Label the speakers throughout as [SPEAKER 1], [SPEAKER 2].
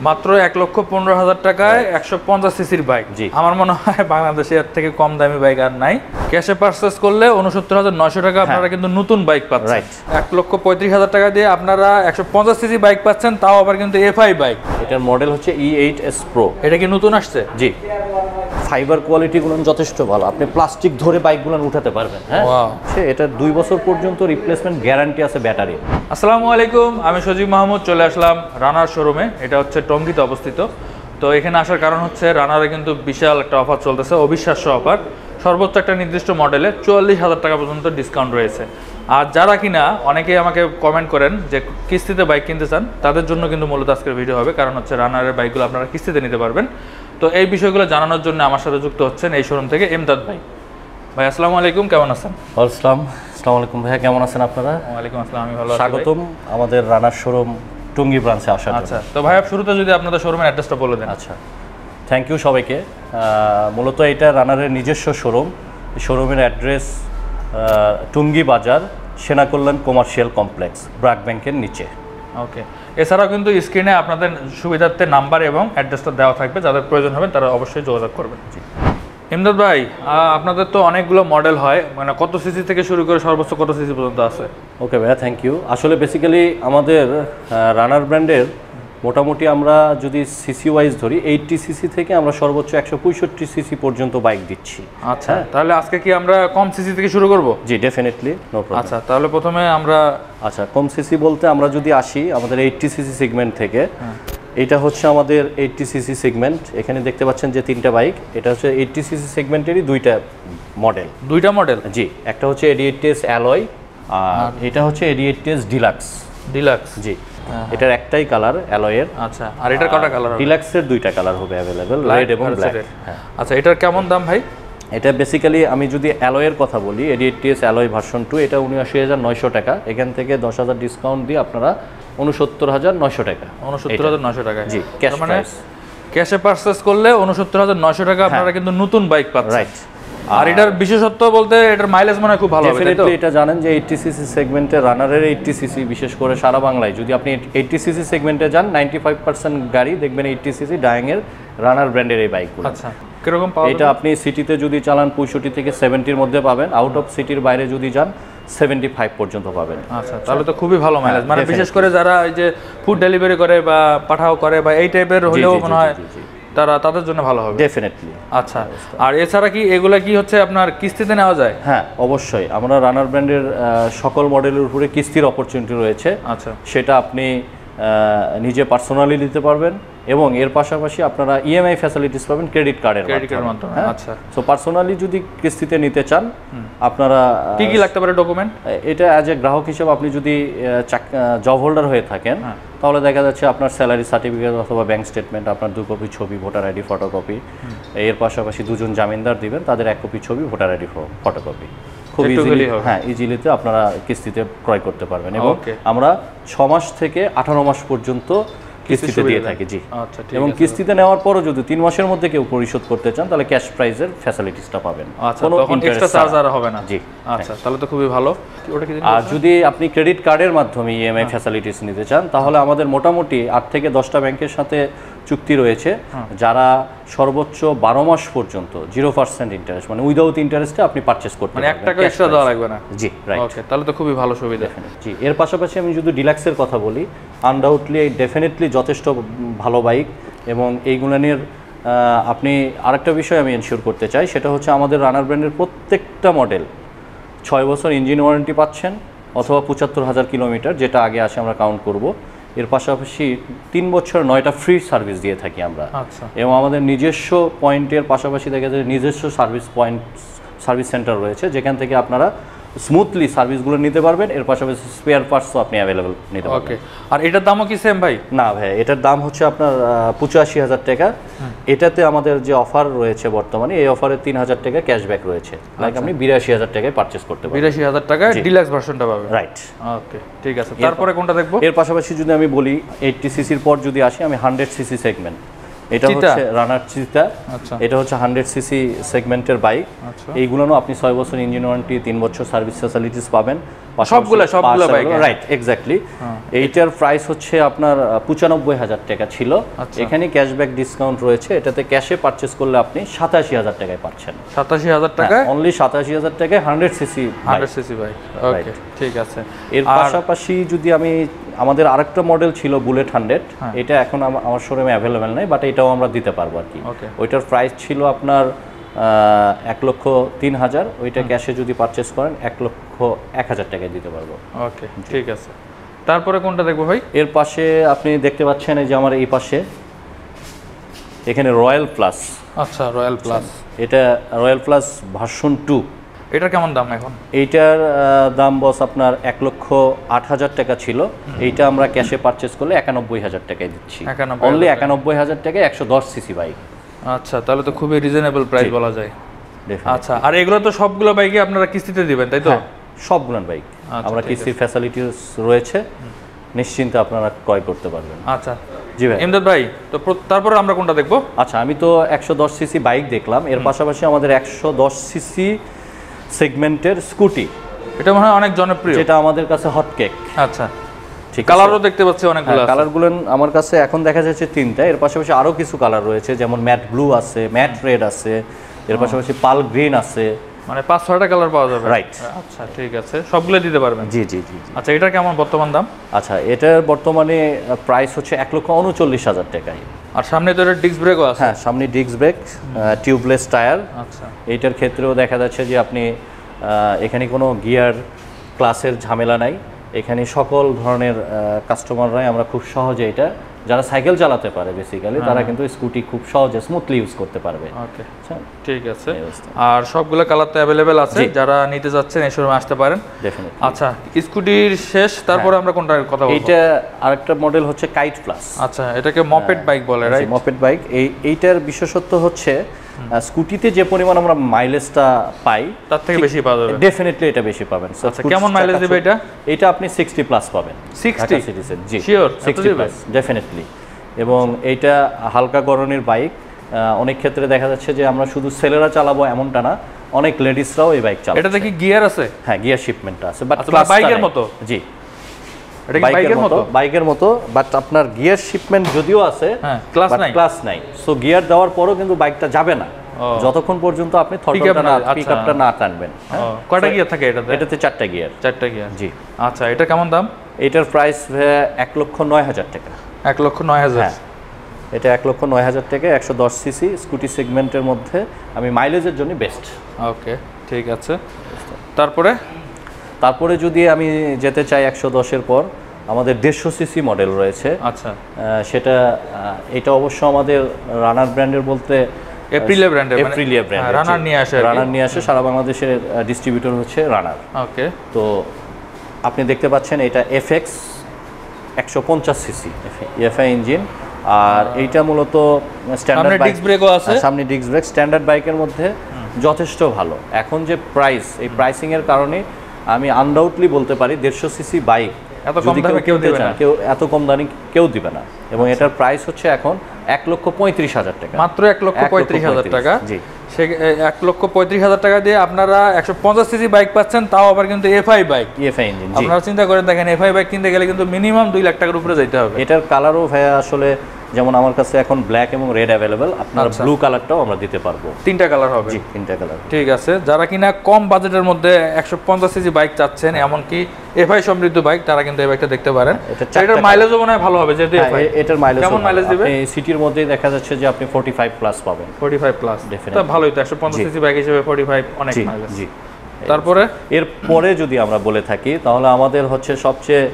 [SPEAKER 1] মাত্র 1,15,000 টাকায় 150 সিসির বাইক।
[SPEAKER 2] জি,
[SPEAKER 1] আমার মনে হয় বাংলাদেশে এর থেকে কম দামি বাইক আর নাই। ক্যাশে পারচেজ করলে 69,900 টাকা আপনারা কিন্তু নতুন বাইক পাচ্ছেন। 1,35,000 টাকা দিয়ে আপনারা 150 সিসি বাইক পাচ্ছেন, তাও আবার কিন্তু এফআই বাইক।
[SPEAKER 2] এটার মডেল হচ্ছে E8S Pro।
[SPEAKER 1] এটা কি নতুন আসছে?
[SPEAKER 2] জি, ফাইবার কোয়ালিটিগুলো যথেষ্ট ভালো, আপনি প্লাস্টিক ধরে বাইকগুলো উঠাতে পারবেন। হ্যাঁ, এটা 2 বছর পর্যন্ত রিপ্লেসমেন্ট গ্যারান্টি আছে ব্যাটারি।
[SPEAKER 1] আসসালামু আলাইকুম, আমি সজীব মাহমুদ চলে আসলাম রানার শোরুমে। এটা হচ্ছে টঙ্গীতে অবস্থিত। তো এখানে আসার কারণ হচ্ছে রানারে কিন্তু বিশাল একটা অফার চলতেছে, অবিশ্বাস্য অফার। সর্বোচ্চ একটা নির্দিষ্ট মডেলে 44,000 টাকা পর্যন্ত ডিসকাউন্ট রয়েছে। আর যারা কিনা অনেকেই আমাকে কমেন্ট করেন যে কিস্তিতে বাইক কিনতে চান, তাদের জন্য কিন্তু মূলত আজকের ভিডিও হবে। কারণ হচ্ছে রানারের বাইকগুলো আপনারা কিস্তিতে নিতে পারবেন। তো এই বিষয়গুলো জানানোর জন্য আমার সাথে যুক্ত হচ্ছেন এই শোরুম থেকে এমদাদ ভাই। ভাই আসসালামু আলাইকুম, কেমন আছেন?
[SPEAKER 2] আসসালামু আলাইকুম ভাইয়া, কেমন আছেন আপনারা?
[SPEAKER 1] ওয়ালাইকুম আসসালাম, আমি ভালো আছি।
[SPEAKER 2] স্বাগতম আমাদের রানার শোরুম টঙ্গী ব্রাঞ্চে আসার জন্য।
[SPEAKER 1] আচ্ছা, তো ভাইয়া শুরুতে যদি আপনাদের শোরুমের অ্যাড্রেসটা বলে দেন।
[SPEAKER 2] আচ্ছা, থ্যাংক ইউ সবাইকে। মূলত এটা রানারের নিজস্ব শোরুম। শোরুমের অ্যাড্রেস টঙ্গী বাজার, সেনা কল্যাণ কমার্শিয়াল কমপ্লেক্স, ব্র্যাক ব্যাংকের নিচে।
[SPEAKER 1] ওকে, এছাড়াও কিন্তু স্ক্রিনে আপনাদের সুবিধার্থে নাম্বার এবং অ্যাড্রেসটা দেওয়া থাকবে, যাদের প্রয়োজন হবে তারা অবশ্যই যোগাযোগ করবেন। জি ইমদাদ ভাই, আপনাদের তো অনেকগুলো মডেল হয়, মানে কত সিসি থেকে শুরু করে সর্বোচ্চ কত সিসি পর্যন্ত আছে?
[SPEAKER 2] ওকে ভাইয়া, থ্যাংক ইউ। আসলে বেসিক্যালি আমাদের রানার ব্র্যান্ডের মোটামুটি আমরা যদি সিসি ওয়াইজ ধরি 80 সিসি থেকে আমরা সর্বোচ্চ 165 সিসি পর্যন্ত বাইক দিচ্ছি।
[SPEAKER 1] আচ্ছা, তাহলে আজকে কি আমরা কম সিসি থেকে শুরু করব?
[SPEAKER 2] জি, ডেফিনেটলি, নো প্রবলেম।
[SPEAKER 1] আচ্ছা, তাহলে প্রথমে আমরা
[SPEAKER 2] কম সিসি বলতে আমরা যদি আসি আমাদের 80 সিসি সেগমেন্ট থেকে, এটা হচ্ছে আমাদের 80 সিসি সেগমেন্ট। এখানে দেখতে পাচ্ছেন যে 3টা বাইক। এটা হচ্ছে 80 সিসি সেগমেন্টেরই 2টা মডেল।
[SPEAKER 1] 2টা মডেল?
[SPEAKER 2] জি, একটা হচ্ছে 88S অ্যালয় আর এটা হচ্ছে 88S ডিলাক্স।
[SPEAKER 1] ডিলাক্স?
[SPEAKER 2] জি, এটার একটাই কালার অ্যালয়ের।
[SPEAKER 1] আচ্ছা, আর এটার কয়টা কালার হবে?
[SPEAKER 2] ডিলাক্সের 2টা কালার হবে अवेलेबल, রেড এবং ব্ল্যাক।
[SPEAKER 1] আচ্ছা, এটার কেমন দাম ভাই?
[SPEAKER 2] এটা বেসিক্যালি আমি যদি অ্যালয়ের কথা বলি, 88S অ্যালয় ভার্সন 2, এটা 79,900 টাকা। এখান থেকে 10,000 ডিসকাউন্ট দিয়ে আপনারা 69,900 টাকা।
[SPEAKER 1] 69,900 টাকা?
[SPEAKER 2] জি, ক্যাশ প্রাইস।
[SPEAKER 1] ক্যাশে পারচেজ করলে 69,900 টাকা আপনারা কিন্তু নতুন বাইক পাচ্ছেন।
[SPEAKER 2] রাইট।
[SPEAKER 1] আর এটার বিশেষত্ব বলতে এটার মাইলেজ মনে হয় খুব ভালো হবে, তাই তো?
[SPEAKER 2] এটা জানেন যে 80 সিসি সেগমেন্টে রানারের 80 সিসি, বিশেষ করে সারা বাংলায় যদি আপনি 80 সিসি সেগমেন্টে যান, 95% গাড়ি দেখবেন 80 সিসি ডায়াং এর রানার ব্র্যান্ডের এই বাইকগুলো।
[SPEAKER 1] আচ্ছা, কিরকম পাওয়া
[SPEAKER 2] এটা আপনি সিটিতে যদি চালান 65 থেকে 70-র মধ্যে পাবেন, আউট অফ সিটির বাইরে যদি যান 75 পর্যন্ত পাবেন।
[SPEAKER 1] আচ্ছা, তাহলে তো খুবই ভালো মাইলেজ। মানে বিশেষ করে যারা এই যে ফুড ডেলিভারি করে বা পাঠাও করে বা এই টাইপের হলেও মনে হয় তাদের জন্য ভালো হবে
[SPEAKER 2] ডেফিনেটলি।
[SPEAKER 1] আচ্ছা, আর এছাড়া কি এগুলা কি হচ্ছে আপনার কিস্তিতে নেওয়া যায়?
[SPEAKER 2] হ্যাঁ, অবশ্যই। আমরা রানার ব্র্যান্ডের সকল মডেলের উপরে কিস্তির অপরচুনিটি রয়েছে।
[SPEAKER 1] আচ্ছা,
[SPEAKER 2] সেটা আপনি নিজে পার্সোনালি দিতে পারবেন এবং এর পাশাপাশি আপনারা ইএমআই ফ্যাসিলিটিস পাবেন ক্রেডিট কার্ডের মাধ্যমে। আচ্ছা, সো পার্সোনালি যদি কিস্তিতে নিতে চান আপনারা
[SPEAKER 1] কি কি লাগতে পারে ডকুমেন্ট?
[SPEAKER 2] এটা অ্যাজ এ গ্রাহক হিসেবে আপনি যদি জব হোল্ডার হয়ে থাকেন, তাহলে দেখা যাচ্ছে আপনার স্যালারি সার্টিফিকেট অথবা ব্যাংক স্টেটমেন্ট, আপনার 2 কপি ছবি, ভোটার আইডি ফটোকপি। এর পাশাপাশি 2জন জামিনদার দিবেন, তাদের 1 কপি ছবি, ভোটার আইডি ফটোকপি। খুব ইজিলি, হ্যাঁ, ইজিলিতে আপনারা কিস্তিতে ক্রয় করতে পারবেন এবং আমরা 6 মাস থেকে 18 মাস পর্যন্ত কিস্তিতে দিয়ে থাকি। জি, এবং কিস্তিতে নেওয়ার পরও যদি 3 মাসের মধ্যে কেউ পরিশোধ করতে চান তাহলে ক্যাশ প্রাইজের ফ্যাসিলিটিসটা পাবেন,
[SPEAKER 1] কোনো এক্সট্রা চার্জ আর হবে না।
[SPEAKER 2] জি,
[SPEAKER 1] আচ্ছা, তাহলে তো খুবই ভালো। ওটা কি?
[SPEAKER 2] আর যদি আপনি ক্রেডিট কার্ডের মাধ্যমে ইএমআই ফ্যাসিলিটিস নিতে চান, তাহলে আমাদের মোটামুটি 8 থেকে 10টা ব্যাংকের সাথে চুক্তি রয়েছে, যারা সর্বোচ্চ 12 মাস পর্যন্ত 0% ইন্টারেস্ট, মানে উইদাউট ইন্টারেস্টে আপনি পারচেজ করতে পারবেন,
[SPEAKER 1] 1 টাকা এক্সট্রা দেওয়া লাগবে না।
[SPEAKER 2] জি, রাইট।
[SPEAKER 1] ওকে, তাহলে তো খুবই ভালো সুবিধা।
[SPEAKER 2] জি, এর পাশাপাশি আমি যদি ডিলাক্সের কথা বলি, আনডাউটলি ডেফিনেটলি যথেষ্ট ভালো বাইক এবং এইগুলানের আপনি আরেকটা বিষয় আমি এনশিওর করতে চাই, সেটা হচ্ছে আমাদের রানার ব্র্যান্ডের প্রত্যেকটা মডেল 6 বছর ইঞ্জিন ওয়ারেন্টি পাচ্ছেন অথবা 75,000 কিলোমিটার, যেটা আগে আসে আমরা কাউন্ট করব। এর পাশাপাশি 3 বছর 9টা ফ্রি সার্ভিস দিয়ে থাকি আমরা।
[SPEAKER 1] আচ্ছা,
[SPEAKER 2] এবং আমাদের নিজস্ব পয়েন্টের পাশাপাশি দেখা যায় নিজস্ব সার্ভিস সেন্টার রয়েছে, যেখান থেকে আপনারা স্মুথলি সার্ভিসগুলো নিতে পারবেন। এর পাশাপাশি স্পেয়ার পার্টসও আপনি অ্যাভেলেবল নিতে পারবেন।
[SPEAKER 1] ওকে, আর এটার দামও কি সেম ভাই?
[SPEAKER 2] না ভাই, এটার দাম হচ্ছে আপনার 85,000 টাকা। এটাতে আমাদের যে অফার রয়েছে বর্তমানে, এই অফারে 3,000 টাকা ক্যাশব্যাক রয়েছে, লাইক আপনি 82,000 টাকায় পারচেজ করতে পারবেন।
[SPEAKER 1] 82,000 টাকায় ডিলাক্স ভার্সনটা পাবেন।
[SPEAKER 2] রাইট।
[SPEAKER 1] ওকে, ঠিক আছে। তারপরে কোনটা দেখবো?
[SPEAKER 2] এর পাশাপাশি যদি আমি বলি 80 সিসির পর যদি আসি, আমি 100 সিসি সেগমেন্ট, এটা
[SPEAKER 1] চিতা?
[SPEAKER 2] হচ্ছে রানার চিতা।
[SPEAKER 1] আচ্ছা।
[SPEAKER 2] এটা হচ্ছে 100 সিসি সেগমেন্টের বাইক।
[SPEAKER 1] আচ্ছা।
[SPEAKER 2] এইগুলোও আপনি 6 বছর ইঞ্জিন ওয়ারেন্টি, 3 বছর সার্ভিস ফ্যাসিলিটিস পাবেন।
[SPEAKER 1] সবগুলা বাইক,
[SPEAKER 2] রাইট, এক্স্যাক্টলি। এইটার প্রাইস হচ্ছে আপনার 95,000 টাকা ছিল।
[SPEAKER 1] আচ্ছা।
[SPEAKER 2] এখানে ক্যাশব্যাক ডিসকাউন্ট রয়েছে, এটাতে ক্যাশে পারচেস করলে আপনি 87,000 টাকায় পাচ্ছেন।
[SPEAKER 1] 87,000 টাকায়
[SPEAKER 2] অনলি 87,000 টাকায় 100 সিসি
[SPEAKER 1] 100 সিসি বাইক। ওকে, ঠিক আছে।
[SPEAKER 2] এর পাশাপাশি যদি আমি আমাদের আরেকটা মডেল ছিল বুলেট 100, এটা এখন আমার শোরুমে অ্যাভেলেবেল নাই, বাট এটাও আমরা দিতে পারবো আর কি।
[SPEAKER 1] ওকে।
[SPEAKER 2] ওইটার প্রাইস ছিল আপনার 1,03,000, ওইটা ক্যাশে যদি পারচেস করেন 1,01,000 টাকায় দিতে পারবো।
[SPEAKER 1] ওকে, ঠিক আছে। তারপরে কোনটা দেখবো ভাই?
[SPEAKER 2] এর পাশে আপনি দেখতে পাচ্ছেন এই যে আমার এই পাশে এখানে রয়্যাল প্লাস।
[SPEAKER 1] আচ্ছা, রয়্যাল প্লাস।
[SPEAKER 2] এটা রয়্যাল প্লাস ভার্সন 2।
[SPEAKER 1] এটার কেমন দাম এখন?
[SPEAKER 2] এইটার দাম বস আপনার 1,08,000 টাকা ছিল। এইটা আমরা ক্যাশে পারচেস করলে 91,000 টাকায় দিচ্ছি।
[SPEAKER 1] 91,000
[SPEAKER 2] অনলি 91,000 টাকায় 110 সিসি বাইক।
[SPEAKER 1] আচ্ছা, তাহলে তো খুবই রিজনেবল প্রাইস বলা যায়। আচ্ছা, আর এগুলো তো সবগুলো বাইকে আপনারা কিস্তিতে দিবেন, তাই তো?
[SPEAKER 2] সবগুলোর বাইক আমরা কিস্তির ফ্যাসিলিটিস রয়েছে, নিশ্চিন্তে আপনারা ক্রয় করতে পারবেন।
[SPEAKER 1] আচ্ছা
[SPEAKER 2] জি ভাই।
[SPEAKER 1] ইমদাদ ভাই, তো তারপরে আমরা কোনটা দেখবো?
[SPEAKER 2] আচ্ছা, আমি তো 110 সিসি বাইক দেখলাম, এর পাশাপাশি আমাদের 110 সিসি সেগমেন্টের স্কুটি,
[SPEAKER 1] এটা মনে হয় অনেক জনপ্রিয়,
[SPEAKER 2] যেটা আমাদের কাছে হট কেক।
[SPEAKER 1] আচ্ছা,
[SPEAKER 2] ঠিক,
[SPEAKER 1] কালারও দেখতে পাচ্ছি অনেকগুলো আছে।
[SPEAKER 2] কালারগুলো আমার কাছে এখন দেখা যাচ্ছে 3টা, এর পাশাপাশি আরো কিছু কালার রয়েছে, যেমন ম্যাট ব্লু আছে, ম্যাট রেড আছে, এর পাশাপাশি পাল গ্রিন আছে,
[SPEAKER 1] মানে 5-6টা কালার পাওয়া যাবে।
[SPEAKER 2] রাইট।
[SPEAKER 1] আচ্ছা, ঠিক আছে, সবগুলো দিতে পারবেন?
[SPEAKER 2] জি জি জি।
[SPEAKER 1] আচ্ছা, এটা কেমন বর্তমান দাম?
[SPEAKER 2] আচ্ছা, এটার বর্তমানে প্রাইস হচ্ছে 1,39,000 টাকায়।
[SPEAKER 1] আর সামনে তো এটা ডিস্ক ব্রেকও আছে?
[SPEAKER 2] হ্যাঁ, সামনে ডিস্ক ব্রেক, টিউবলেস টায়ার।
[SPEAKER 1] আচ্ছা,
[SPEAKER 2] এইটার ক্ষেত্রেও দেখা যাচ্ছে যে আপনি এখানে কোনো গিয়ার ক্লাসের ঝামেলা নাই। এখানে সকল ধরনের কাস্টমাররাই আমরা খুব সহজে, এটা যারা সাইকেল চালাতে পারে বেসিক্যালি, তারা কিন্তু স্কুটি খুব সহজে স্মুথলি ইউজ করতে পারবে।
[SPEAKER 1] ওকে, ঠিক আছে। আর সবগুলো কালার তো অ্যাভেলেবেল আছে, যারা নিতে যাচ্ছেন এই শোরুমে আসতে পারেন।
[SPEAKER 2] ডেফিনেটলি।
[SPEAKER 1] আচ্ছা, স্কুটির শেষ, তারপরে আমরা কোনটার কথা বলবো?
[SPEAKER 2] এইটা আরেকটা মডেল হচ্ছে কাইট প্লাস।
[SPEAKER 1] আচ্ছা, এটাকে মপেড বাইক বলে, রাইট?
[SPEAKER 2] Moped bike. এইটার বিশেষত্ব হচ্ছে স্কুটিতে যে পরিমাণ আমরা মাইলেজটা পাই
[SPEAKER 1] তার থেকে বেশি পাওয়া যাবে।
[SPEAKER 2] ডেফিনেটলি এটা বেশি পাবেন।
[SPEAKER 1] আচ্ছা, কেমন মাইলেজ দিবে এটা?
[SPEAKER 2] এটা আপনি 60 প্লাস পাবেন।
[SPEAKER 1] 60
[SPEAKER 2] সিটিজেন, জি
[SPEAKER 1] শিওর
[SPEAKER 2] 60 প্লাস ডেফিনেটলি। এবং এইটা হালকা গড়নের বাইক। অনেক ক্ষেত্রে দেখা যাচ্ছে যে আমরা শুধু ছেলেরা চালাবো এমনটা না, অনেক লেডিসরাও এই বাইক চালায়।
[SPEAKER 1] এটাতে কি গিয়ার আছে?
[SPEAKER 2] হ্যাঁ, গিয়ার শিপমেন্টটা আছে, বাট
[SPEAKER 1] বাইকের মতো।
[SPEAKER 2] জি,
[SPEAKER 1] এটা কি
[SPEAKER 2] বাইকের মতো, বাট আপনার গিয়ার শিপমেন্ট যদিও আছে, ক্লাস নাই। সো গিয়ার দেওয়ার পরও কিন্তু বাইকটা যাবে না যতক্ষণ পর্যন্ত আপনি পিকআপটা না টানবেন।
[SPEAKER 1] কয়টা গিয়ার থাকে এটাতে?
[SPEAKER 2] এটাতে 4টা গিয়ার।
[SPEAKER 1] 4টা গিয়ার,
[SPEAKER 2] জি।
[SPEAKER 1] আচ্ছা, এটা কেমন দাম?
[SPEAKER 2] এটার প্রাইস 1,09,000 টাকা।
[SPEAKER 1] 1,09,000?
[SPEAKER 2] হ্যাঁ, এটা 1,09,000 টাকা, 110 সিসি স্কুটি সেগমেন্টের মধ্যে। আমি মাইলেজের জন্য বেস্ট।
[SPEAKER 1] ওকে, ঠিক আছে। তারপরে
[SPEAKER 2] যদি আমি যেতে চাই 110-এর পর, আমাদের 150 সিসি মডেল রয়েছে।
[SPEAKER 1] আচ্ছা,
[SPEAKER 2] সেটা এটা অবশ্য আমাদের রানার ব্র্যান্ডের বলতে
[SPEAKER 1] এপ্রিলিয়া ব্র্যান্ডের,
[SPEAKER 2] রানার নিয়ে আসে সারা বাংলাদেশের ডিস্ট্রিবিউটর হচ্ছে রানার।
[SPEAKER 1] ওকে,
[SPEAKER 2] তো আপনি দেখতে পাচ্ছেন এটা FX 150 সিসি এফআই ইঞ্জিন। আর এইটা মূলত স্ট্যান্ডার্ড বাইক, সামনে ডিস্ক ব্রেক, স্ট্যান্ডার্ড বাইকের মধ্যে যথেষ্ট ভালো। এখন যে প্রাইস, এই প্রাইসিং এর কারণে আমি আনডাউটলি বলতে পারি 150 সিসি বাইক
[SPEAKER 1] এত কম দামে কেউ দিবে না,
[SPEAKER 2] এত কম দামে কেউ দিবে না। এবং এটার প্রাইস হচ্ছে এখন 1,35,000 টাকা,
[SPEAKER 1] মাত্র 1,35,000 টাকা।
[SPEAKER 2] জি,
[SPEAKER 1] সে 1,35,000 টাকা দিয়ে আপনারা 150 সিসি বাইক পাচ্ছেন, তাও আবার কিন্তু এফআই বাইক,
[SPEAKER 2] এফআই ইঞ্জিন।
[SPEAKER 1] আপনারা চিন্তা করে দেখেন, এফআই বাইক কিনতে গেলে কিন্তু মিনিমাম 2 লাখ টাকার উপরে যেতে হবে।
[SPEAKER 2] এটার কালারও ভাইয়া আসলে, যেমন আমার কাছে এখন ব্ল্যাক এবং রেড অ্যাভেলেবেল, আপনার ব্লু কালারটাও আমরা দিতে পারবো।
[SPEAKER 1] 3টা কালার হবে?
[SPEAKER 2] জি, 3টা কালার।
[SPEAKER 1] ঠিক আছে, যারা কিনা কম বাজেটের মধ্যে 150 সিসি বাইক চাচ্ছেন, এমনকি এফআই সমৃদ্ধ বাইক, তারা কিন্তু এই বাইকটা দেখতে পারেন। এটার মাইলেজও মনে হয় ভালো হবে, যেহেতু এফআই।
[SPEAKER 2] এটার মাইলেজ
[SPEAKER 1] কেমন মাইলেজ দিবে?
[SPEAKER 2] এই সিটির মধ্যেই দেখা যাচ্ছে যে আপনি 45 প্লাস পাবেন।
[SPEAKER 1] 45 প্লাস, এটা ভালোই তো। 150 সিসি বাইক হিসেবে 45 অনেক মাইলেজ। জি। তারপরে
[SPEAKER 2] এরপরে যদি আমরা বলে থাকি, তাহলে আমাদের হচ্ছে সবচেয়ে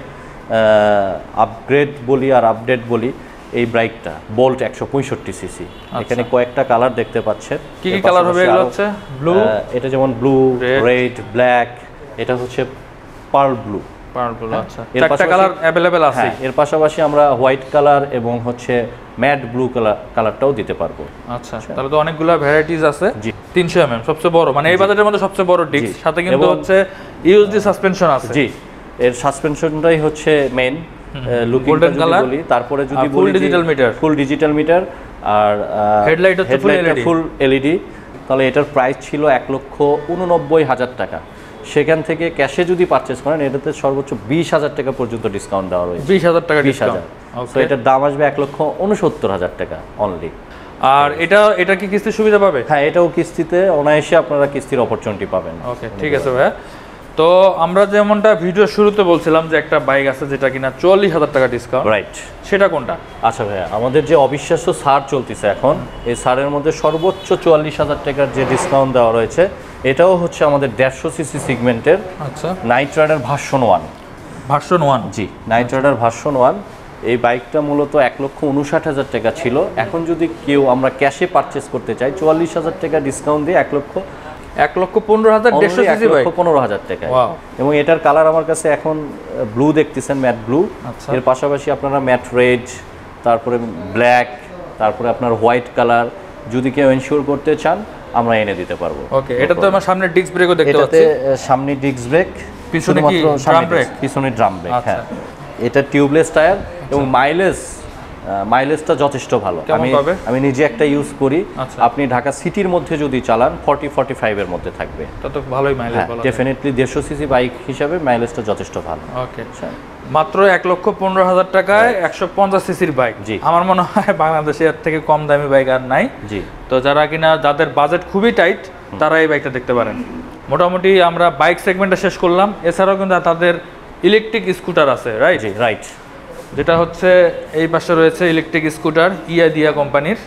[SPEAKER 2] আপগ্রেড বলি আর আপডেট বলি এই বাইকটা, বোল্ট 165 সিসি। এখানে কয়েকটা কালার দেখতে পাচ্ছেন।
[SPEAKER 1] কি কি কালার হবে এগুলো? হচ্ছে ব্লু,
[SPEAKER 2] এটা যেমন ব্লু, রেড, ব্ল্যাক, এটা হচ্ছে পার্ল ব্লু।
[SPEAKER 1] আচ্ছা, 4টা কালার अवेलेबल আছে।
[SPEAKER 2] এর পাশাপাশি আমরা হোয়াইট কালার এবং হচ্ছে ম্যাট ব্লু কালারটাও দিতে পারবো।
[SPEAKER 1] আচ্ছা, তাহলে তো অনেকগুলা ভ্যারাইটিস আছে। 300 mm সবচেয়ে বড়, মানে এই বাজেটের মধ্যে সবচেয়ে বড় ডিস্ক, সাথে কিন্তু হচ্ছে ইউএসডি সাসপেনশন আছে।
[SPEAKER 2] জি, এর সাসপেনশনটাই হচ্ছে মেইন লুকিংটা যদি বলি। তারপরে যদি
[SPEAKER 1] full digital meter,
[SPEAKER 2] full digital meter, আর
[SPEAKER 1] হেডলাইট হচ্ছে
[SPEAKER 2] ফুল এলইডি। তাহলে এটার প্রাইস ছিল 1,89,000 টাকা। সেখান থেকে ক্যাশে যদি পারচেজ করেন এটাতে সর্বোচ্চ 20,000 টাকা পর্যন্ত ডিসকাউন্ট দেওয়া রয়েছে।
[SPEAKER 1] 20,000 টাকা
[SPEAKER 2] 20,000। সো এটার দাম আসবে 1,69,000 টাকা অনলি।
[SPEAKER 1] আর এটা কি কিস্তির সুবিধা পাবে?
[SPEAKER 2] হ্যাঁ, এটাও কিস্তিতে অনায়াসে আপনারা কিস্তির অপরচুনিটি পাবেন।
[SPEAKER 1] ওকে, ঠিক আছে ভাইয়া। তো আমরা যেমনটা ভিডিও শুরুতে বলছিলাম যে একটা বাইক আছে যেটা কিনা 44,000 টাকা ডিসকাউন্ট,
[SPEAKER 2] রাইট,
[SPEAKER 1] সেটা কোনটা?
[SPEAKER 2] আচ্ছা ভাইয়া, আমাদের যে অবিশ্বাস্য ছাড় চলতেছে এখন, এই ছাড়ের মধ্যে সর্বোচ্চ 44,000 টাকার যে ডিসকাউন্ট দেওয়া রয়েছে, এটাও হচ্ছে আমাদের 150 সিসি সেগমেন্টের
[SPEAKER 1] আচ্ছা
[SPEAKER 2] নাইট রাইডার ভার্সন 1।
[SPEAKER 1] ভার্সন 1?
[SPEAKER 2] জি, নাইট রাইডার ভার্সন 1। এই বাইকটা মূলত 1,59,000 টাকা ছিল। এখন যদি কেউ আমরা ক্যাশে পারচেস করতে চাই 44,000 টাকা ডিসকাউন্ট দিয়ে
[SPEAKER 1] 1,15,000 150 সিসি বাইক
[SPEAKER 2] 1,15,000 টাকা।
[SPEAKER 1] ওয়াও।
[SPEAKER 2] এবং এটার কালার আমার কাছে এখন ব্লু দেখতেছেন, ম্যাট ব্লু।
[SPEAKER 1] আচ্ছা।
[SPEAKER 2] এর পাশাপাশি আপনারা ম্যাট রেড, তারপরে ব্ল্যাক, তারপরে আপনার হোয়াইট কালার যদি কেউ এনশিওর করতে চান আমরা এনে দিতে পারবো।
[SPEAKER 1] ওকে, এটা তো আমার সামনে ডিস্ক ব্রেকও দেখতে
[SPEAKER 2] এটাতে
[SPEAKER 1] পাচ্ছি।
[SPEAKER 2] সামনে ডিস্ক ব্রেক,
[SPEAKER 1] পিছনে কি ড্রাম ব্রেক?
[SPEAKER 2] পিছনে ড্রাম ব্রেক,
[SPEAKER 1] আচ্ছা।
[SPEAKER 2] হ্যাঁ। এটা টিউবলেস টায়ার এবং মাইলেজটা যথেষ্ট ভালো। আমি নিজে একটা ইউজ করি।
[SPEAKER 1] আচ্ছা।
[SPEAKER 2] আপনি ঢাকা সিটির মধ্যে যদি চালান 40-45 এর মধ্যে থাকবে।
[SPEAKER 1] তা তো ভালোই মাইলেজ বলা যায়।
[SPEAKER 2] ডেফিনেটলি 150 সিসি বাইক হিসাবে মাইলেজটা যথেষ্ট ভালো।
[SPEAKER 1] ওকে, মাত্র 1,15,000 টাকায় 150 সিসির বাইক।
[SPEAKER 2] জি।
[SPEAKER 1] আমার মনে হয় বাংলাদেশে এর থেকে কম দামি বাইক আর নাই।
[SPEAKER 2] জি।
[SPEAKER 1] তো যাদের বাজেট খুবই টাইট তারা এই বাইকটা দেখতে পারেন। মোটামুটি আমরা বাইক সেগমেন্টটা শেষ করলাম। এছাড়াও কিন্তু তাদের ইলেকট্রিক স্কুটার আছে, রাইট?
[SPEAKER 2] জি, রাইট।
[SPEAKER 1] যেটা হচ্ছে এই পাশে রয়েছে ইলেকট্রিক স্কুটার ইয়াদিয়া কোম্পানির।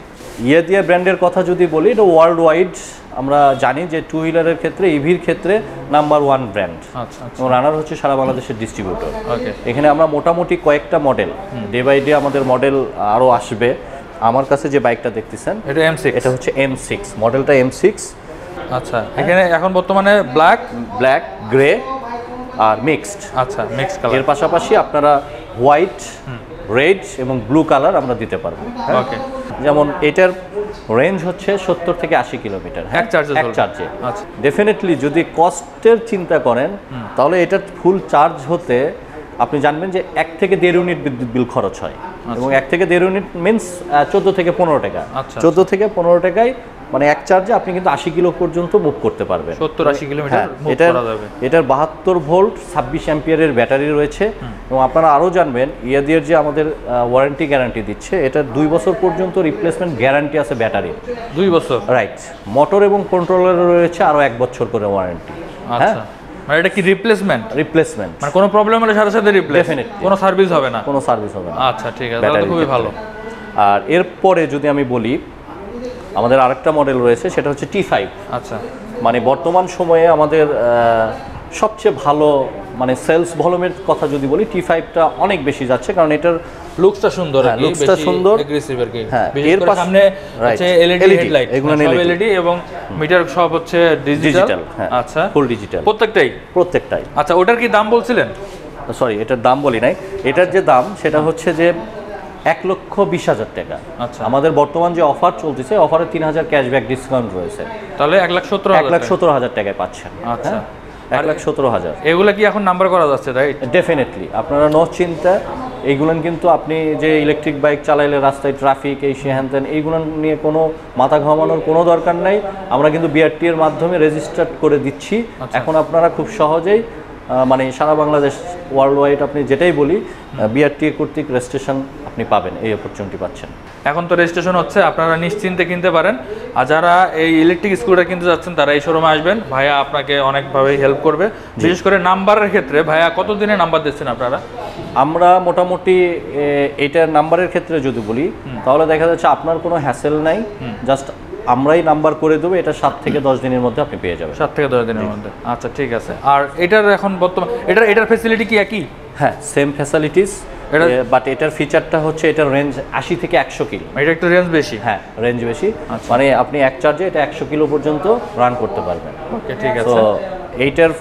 [SPEAKER 2] ইয়াদিয়া ব্র্যান্ডের কথা যদি বলি, এটা ওয়ার্ল্ড ওয়াইড আমরা জানি যে টু হুইলারের ক্ষেত্রে, ইভির ক্ষেত্রে নাম্বার 1 ব্র্যান্ড।
[SPEAKER 1] আচ্ছা।
[SPEAKER 2] এবং রানার হচ্ছে সারা বাংলাদেশের ডিস্ট্রিবিউটর।
[SPEAKER 1] ওকে।
[SPEAKER 2] এখানে আমরা মোটামুটি কয়েকটা মডেল, ডে বাই ডে আমাদের মডেল আরও আসবে। আমার কাছে যে বাইকটা দেখতেছেন
[SPEAKER 1] এটা M6,
[SPEAKER 2] এটা হচ্ছে M6 মডেলটা, M6।
[SPEAKER 1] আচ্ছা, এখানে এখন বর্তমানে
[SPEAKER 2] ব্ল্যাক, গ্রে আর মিক্সড।
[SPEAKER 1] আচ্ছা, মিক্স কালার।
[SPEAKER 2] এর পাশাপাশি আপনারা হোয়াইট, রেড এবং ব্লু কালার আমরা দিতে পারবো।
[SPEAKER 1] ওকে।
[SPEAKER 2] যেমন এটার রেঞ্জ হচ্ছে 70 থেকে 80 কিলোমিটার
[SPEAKER 1] এক চার্জে।
[SPEAKER 2] আচ্ছা। ডেফিনেটলি যদি কস্টের চিন্তা করেন তাহলে এটা ফুল চার্জ হতে আপনি জানবেন যে 1 থেকে 1.5 ইউনিট বিদ্যুৎ বিল খরচ হয়। এবং 1 থেকে 1.5 ইউনিট মিনস 14 থেকে 15 টাকা। 14 থেকে 15 টাকায় মানে এক চার্জে আপনি কিন্তু 80 কিলো পর্যন্ত মুভ করতে পারবেন।
[SPEAKER 1] 70-80 কিলোমিটার মুভ করা যাবে।
[SPEAKER 2] এটার 72 ভোল্ট 26 অ্যাম্পিয়ারের ব্যাটারি রয়েছে। এবং আপনারা আরও জানবেন ইয়াদিয়ার যে আমাদের ওয়ারেন্টি গ্যারান্টি দিচ্ছে, এটা 2 বছর পর্যন্ত রিপ্লেসমেন্ট গ্যারান্টি আছে ব্যাটারির।
[SPEAKER 1] 2 বছর,
[SPEAKER 2] রাইট। মোটর এবং কন্ট্রোলারের রয়েছে আরও 1 বছর করে ওয়ারেন্টি।
[SPEAKER 1] আচ্ছা, মানে এটা কি রিপ্লেসমেন্ট?
[SPEAKER 2] মানে
[SPEAKER 1] কোনো প্রবলেম হলে সাথে সাথে রিপ্লেস,
[SPEAKER 2] ডেফিনেটলি
[SPEAKER 1] কোনো সার্ভিস হবে না?
[SPEAKER 2] কোনো সার্ভিস হবে না।
[SPEAKER 1] আচ্ছা, ঠিক আছে, তাহলে তো খুবই ভালো।
[SPEAKER 2] আর এরপরে যদি আমি বলি, আমাদের আরেকটা মডেল রয়েছে, সেটা হচ্ছে T5।
[SPEAKER 1] আচ্ছা,
[SPEAKER 2] মানে বর্তমান সময়ে আমাদের সবচেয়ে ভালো মানে সেলস ভলিউমের কথা যদি বলি, T5টা অনেক বেশি যাচ্ছে, কারণ এটার
[SPEAKER 1] লুকসটা সুন্দর,
[SPEAKER 2] লুকসটা সুন্দর,
[SPEAKER 1] এগ্রেসিভ আর কি।
[SPEAKER 2] হ্যাঁ,
[SPEAKER 1] এর সামনে আছে এলইডি হেডলাইট,
[SPEAKER 2] এগুলো
[SPEAKER 1] এলইডি এবং মিটার সব হচ্ছে ডিজিটাল। আচ্ছা,
[SPEAKER 2] ফুল ডিজিটাল প্রত্যেকটাই।
[SPEAKER 1] আচ্ছা, ওটার কি দাম বলছিলেন?
[SPEAKER 2] সরি, এটার দাম বলি নাই। এটার যে দাম সেটা হচ্ছে যে 1,20,000 টাকা।
[SPEAKER 1] আচ্ছা,
[SPEAKER 2] আমাদের বর্তমান যে অফার চলতেছে, অফারে 3,000 ক্যাশব্যাক ডিসকাউন্ট রয়েছে।
[SPEAKER 1] তাহলে
[SPEAKER 2] 1,17,000 টাকায় পাচ্ছেন।
[SPEAKER 1] আচ্ছা,
[SPEAKER 2] 1,17,000।
[SPEAKER 1] এগুলা কি এখন নাম্বার করা যাচ্ছে, রাইট?
[SPEAKER 2] ডেফিনেটলি, আপনারা নো চিন্তা। এইগুলো কিন্তু আপনি যে ইলেকট্রিক বাইক চালাইলে রাস্তায় ট্রাফিক এই সে হ্যান ত্যান, এইগুলো নিয়ে কোনো মাথা ঘামানোর কোনো দরকার নাই। আমরা কিন্তু বিআরটি এর মাধ্যমে রেজিস্টার্ড করে দিচ্ছি। এখন আপনারা খুব সহজেই মানে সারা বাংলাদেশ ওয়ার্ল্ড ওয়াইড আপনি যেটাই বলি, বিআরটি কর্তৃক রেজিস্ট্রেশন আপনি পাবেন, এই অপরচুনিটি পাচ্ছেন।
[SPEAKER 1] এখন তো রেজিস্ট্রেশন হচ্ছে, আপনারা নিশ্চিন্তে কিনতে পারেন। আর যারা এই ইলেকট্রিক স্কুটার কিনতে যাচ্ছেন তারা এই শোরুমে আসবেন, ভাইয়া আপনাকে অনেকভাবেই হেল্প করবে। বিশেষ করে নাম্বারের ক্ষেত্রে ভাইয়া কতদিনে নাম্বার দিচ্ছেন আপনারা?
[SPEAKER 2] আমরা মোটামুটি এইটার নাম্বারের ক্ষেত্রে যদি বলি তাহলে দেখা যাচ্ছে আপনার কোনো হ্যাসেল নাই, জাস্ট আমরাই নাম্বার করে দেবো। এটা 7 থেকে 10 দিনের মধ্যে আপনি পেয়ে যাবেন।
[SPEAKER 1] 7 থেকে 10 দিনের মধ্যে। আচ্ছা, ঠিক আছে। আর এটার এখন বর্তমান এটার ফ্যাসিলিটি কি একই?
[SPEAKER 2] হ্যাঁ, সেম ফ্যাসিলিটিস, বাট এটার ফিচারটা হচ্ছে এটার রেঞ্জ 80 থেকে 100 কিলো।
[SPEAKER 1] এটা একটু রেঞ্জ বেশি?
[SPEAKER 2] হ্যাঁ, রেঞ্জ বেশি। মানে আপনি এক চার্জে এটা 100 কিলো পর্যন্ত রান করতে পারবেন।
[SPEAKER 1] ওকে, ঠিক আছে।
[SPEAKER 2] তো এইটার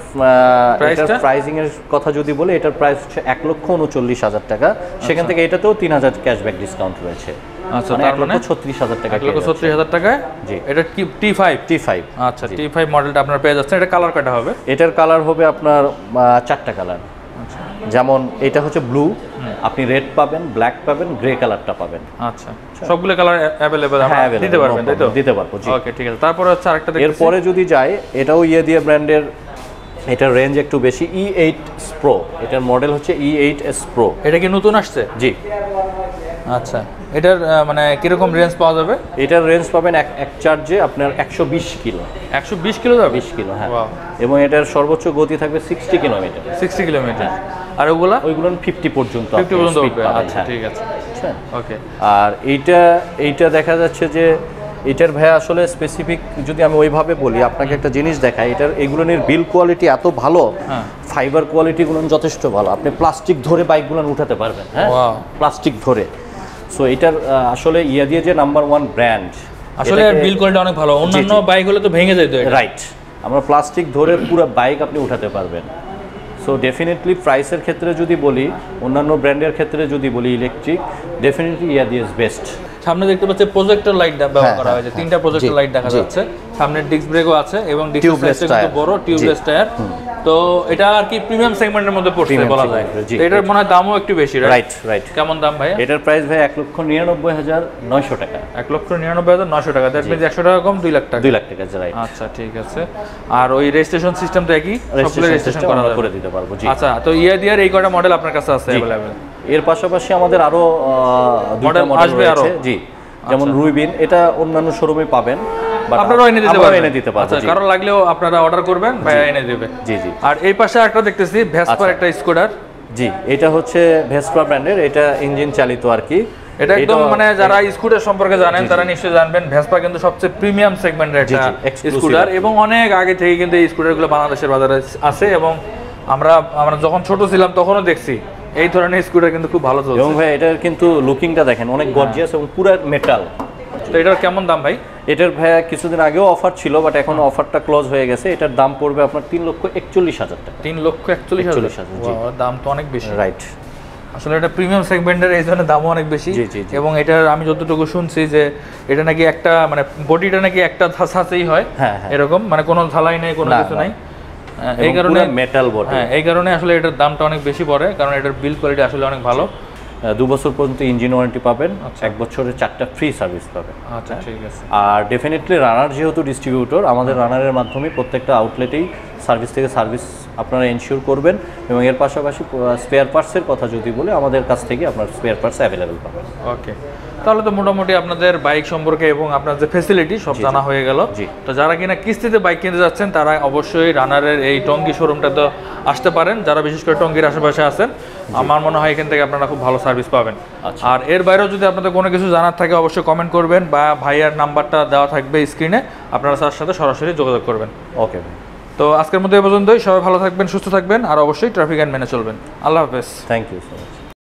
[SPEAKER 2] প্রাইসিং এর কথা যদি বলি, এটার প্রাইস হচ্ছে 1,39,000 টাকা। সেখান থেকে এটাতেও 3,000 ক্যাশব্যাক ডিসকাউন্ট রয়েছে।
[SPEAKER 1] আচ্ছা,
[SPEAKER 2] মানে 1,36,000 টাকা।
[SPEAKER 1] 1,36,000 টাকায়। জি। এটা কি T5? আচ্ছা, T5 মডেলটা আপনারা পেয়ে যাচ্ছেন। এটা কালার কয়টা হবে?
[SPEAKER 2] এটার কালার হবে আপনার 4টা কালার। যেমন এটা হচ্ছে ব্লু, আপনি রেড পাবেন, ব্ল্যাক পাবেন, গ্রে কালারটা পাবেন।
[SPEAKER 1] আচ্ছা, সবগুলো কালার অ্যাভেলেবল আমরা দিতে পারবেন, তাই তো?
[SPEAKER 2] দিতে পারবো, জি।
[SPEAKER 1] ওকে, ঠিক আছে। তারপরে হচ্ছে আরেকটা দেখতেছি।
[SPEAKER 2] এরপরে যদি যাই, এটাও দিয়ে ব্র্যান্ডের, এটার রেঞ্জ একটু বেশি, E8 Pro, এটার মডেল হচ্ছে E8s Pro।
[SPEAKER 1] এটা কি নতুন আসছে?
[SPEAKER 2] জি।
[SPEAKER 1] আচ্ছা, এটার মানে কিরকম রেঞ্জ পাওয়া যাবে?
[SPEAKER 2] এটার রেঞ্জ পাবেন এক চার্জে আপনার 120 কিলো।
[SPEAKER 1] 120 কিলো যাবে?
[SPEAKER 2] 20 কিলো, হ্যাঁ।
[SPEAKER 1] Wow.
[SPEAKER 2] এবং এটার সর্বোচ্চ গতি থাকবে 60 কিলোমিটার।
[SPEAKER 1] 60 কিলোমিটার। আর ওগুলা?
[SPEAKER 2] ওইগুলো 50 পর্যন্ত
[SPEAKER 1] 50 পর্যন্ত
[SPEAKER 2] speed
[SPEAKER 1] উঠবে।
[SPEAKER 2] পাবেন,
[SPEAKER 1] আচ্ছা,
[SPEAKER 2] হ্যাঁ।
[SPEAKER 1] ঠিক আছে। ওকে।
[SPEAKER 2] আর এইটা দেখা যাচ্ছে যে এটার ভাই আসলে স্পেসিফিক যদি আমি ওইভাবে বলি, আপনাকে একটা জিনিস দেখাই, এটার এগুলোর বিল কোয়ালিটি এত ভালো, ফাইবার কোয়ালিটিগুলো যথেষ্ট ভালো, আপনি প্লাস্টিক ধরে বাইকগুলো উঠাতে পারবেন, হ্যাঁ, প্লাস্টিক ধরে। সো এটার আসলে দিয়ে যে নাম্বার 1 ব্র্যান্ড,
[SPEAKER 1] আসলে বিল কোয়ালিটি অনেক ভালো। অন্যান্য বাইক হলে তো ভেঙে যেত এটা।
[SPEAKER 2] রাইট, আমরা প্লাস্টিক ধরে পুরো বাইক আপনি উঠাতে পারবেন। সো ডেফিনেটলি প্রাইসের ক্ষেত্রে যদি বলি, অন্যান্য ব্র্যান্ডের ক্ষেত্রে যদি বলি ইলেকট্রিক, ডেফিনেটলি ইজ বেস্ট।
[SPEAKER 1] সামনে দেখতে পাচ্ছি প্রজেক্টর লাইট ব্যবহার করা হয়েছে, 3টা প্রজেক্টর লাইট দেখা যাচ্ছে। সামনে ডিস্ক ব্রেকও আছে এবং ডিস্ক সাইজটা কিন্তু বড়, টিউবলেস টায়ার। তো এটা আর কি প্রিমিয়াম সেগমেন্টের মধ্যে পড়ছে বলা যায়। তো এটার মনে হয় দামও একটু বেশি,
[SPEAKER 2] রাইট।
[SPEAKER 1] কেমন দাম ভাই?
[SPEAKER 2] এটার প্রাইস ভাই 1,99,900 টাকা।
[SPEAKER 1] 1,99,900 টাকা। দ্যাট মিন্স 100 টাকা কম 2 লাখ টাকা।
[SPEAKER 2] 2 লাখ টাকা, রাইট।
[SPEAKER 1] আচ্ছা, ঠিক আছে। আর ওই রেজিস্ট্রেশন সিস্টেমটা একই, সবগুলো রেজিস্ট্রেশন
[SPEAKER 2] করে দিতে পারবো, জি।
[SPEAKER 1] আচ্ছা, তো দিয়ে এই কয়টা মডেল আপনার কাছে আছে अवेलेबल?
[SPEAKER 2] এর পাশাপাশি আমাদের আরো দুটো মডেল রয়েছে, জি। যেমন রুইবিন, এটা অন্যান্য শোরুমে পাবেন,
[SPEAKER 1] আপনারা এনে দিতে পারবেন।
[SPEAKER 2] আচ্ছা,
[SPEAKER 1] কারো লাগলেও আপনারা অর্ডার করবেন, ভাই এনে দেবে।
[SPEAKER 2] জি।
[SPEAKER 1] আর এই পাশে একটা দেখতেছি ভেসপার একটা স্কুটার।
[SPEAKER 2] জি, এটা হচ্ছে ভেসপা ব্র্যান্ডের, এটা ইঞ্জিন চালিত আর কি।
[SPEAKER 1] এটা একদম মানে যারা স্কুটার সম্পর্কে জানেন তারা নিশ্চয়ই জানবেন, ভেসপা কিন্তু সবচেয়ে প্রিমিয়াম সেগমেন্টের একটা স্কুটার এবং অনেক আগে থেকে কিন্তু এই স্কুটারগুলো বাংলাদেশের বাজারে আছে এবং আমরা যখন ছোট ছিলাম তখনও দেখছি এই ধরনের স্কুটার কিন্তু খুব ভালো চলছে।
[SPEAKER 2] এবং ভাই এটার কিন্তু লুকিংটা দেখেন, অনেক গর্জিয়াস এবং পুরো মেটাল।
[SPEAKER 1] তো এটার কেমন দাম ভাই?
[SPEAKER 2] এটার ভাই কিছুদিন আগেও অফার ছিল, বাট এখন অফারটা ক্লোজ হয়ে গেছে। এটার দাম পড়বে আপনার 3,41,000 টাকা।
[SPEAKER 1] 3,41,000, জি। দাম তো অনেক বেশি,
[SPEAKER 2] রাইট।
[SPEAKER 1] আসলে এটা প্রিমিয়াম সেগমেন্টের, এই জন্য দামও অনেক বেশি। এবং এটার আমি যতটুকু শুনছি যে এটা নাকি একটা মানে বডিটা নাকি একটা ছাঁচেই হয়, এরকম মানে কোনো ঝালাই নেই, কোনো কিছু নাই। এই কারণে
[SPEAKER 2] মেটাল বডি,
[SPEAKER 1] এই কারণে আসলে এটার দামটা অনেক বেশি পড়ে, কারণ এটার বিল কোয়ালিটি আসলে অনেক ভালো।
[SPEAKER 2] 2 বছর পর্যন্ত ইঞ্জিন ওয়ারেন্টি পাবেন, 1 বছরের 4টা ফ্রি সার্ভিস পাবেন।
[SPEAKER 1] আচ্ছা, ঠিক আছে।
[SPEAKER 2] আর ডেফিনেটলি রানার যেহেতু ডিস্ট্রিবিউটর, আমাদের রানারের মাধ্যমে প্রত্যেকটা আউটলেটেই সার্ভিস থেকে সার্ভিস আপনারা এনশিওর করবেন। এবং এর পাশাপাশি স্পেয়ার পার্টসের কথা যদি বলি, আমাদের কাছ থেকে আপনার স্পেয়ার পার্টস অ্যাভেলেবেল পাবেন।
[SPEAKER 1] ওকে, তাহলে তো মোটামুটি আপনাদের বাইক সম্পর্কে এবং আপনার যে ফ্যাসিলিটি সব জানা হয়ে গেল। তো যারা কিনা কিস্তিতে বাইক কিনতে যাচ্ছেন তারা অবশ্যই রানারের এই টঙ্গী শোরুমটা তো আসতে পারেন, যারা বিশেষ করে টঙ্গীর আশেপাশে আছেন। আমার মনে হয় এখান থেকে আপনারা খুব ভালো সার্ভিস পাবেন। আর এর বাইরেও যদি আপনাদের কোনো কিছু জানার থাকে অবশ্যই কমেন্ট করবেন, বা ভাইয়ার নাম্বারটা দেওয়া থাকবে স্ক্রিনে, আপনারা তার সাথে সরাসরি যোগাযোগ করবেন।
[SPEAKER 2] ওকে,
[SPEAKER 1] তো আজকের মধ্যে এই পর্যন্তই। সবাই ভালো থাকবেন, সুস্থ থাকবেন, আর অবশ্যই ট্রাফিক আইন মেনে চলবেন। আল্লাহ হাফেজ।
[SPEAKER 2] Thank you.